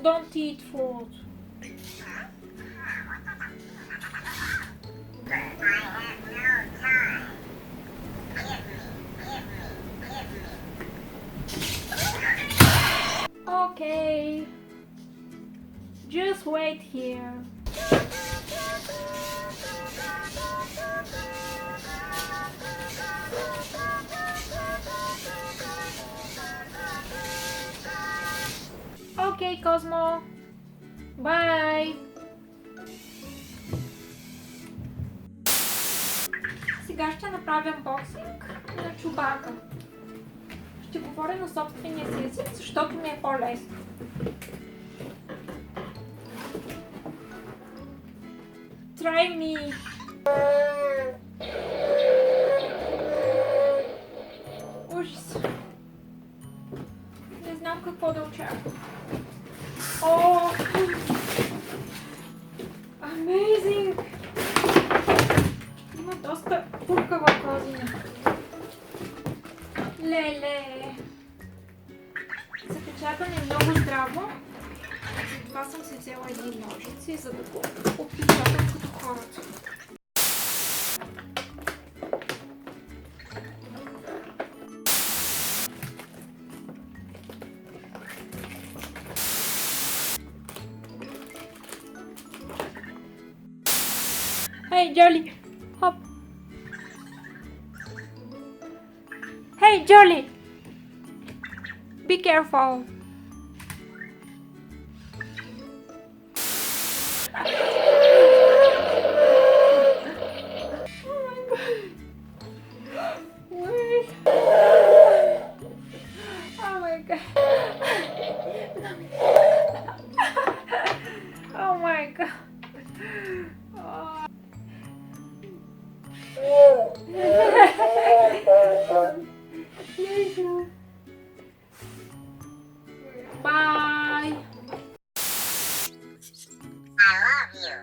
don't eat food. Okay. Just wait here. Okay, Cosmo. Bye. Сега ще направя unboxing на Chewbacca. Ще говоря на собствения си език, защото ми е по-лесно. Try me. Ужас. Не знам какво да очаквам. О! Amazing! Има доста пуркава козина. Леле! Запечатан е много здраво. Затова съм си взела един ножици, за да го отпечатам като хората. Hey, Jolly! Hop! Hey, Jolly! Be careful! Wait! Oh my god! Oh my god! Bye. I love you.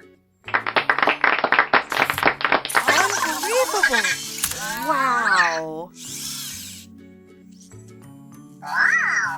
Unbelievable! Wow! Wow.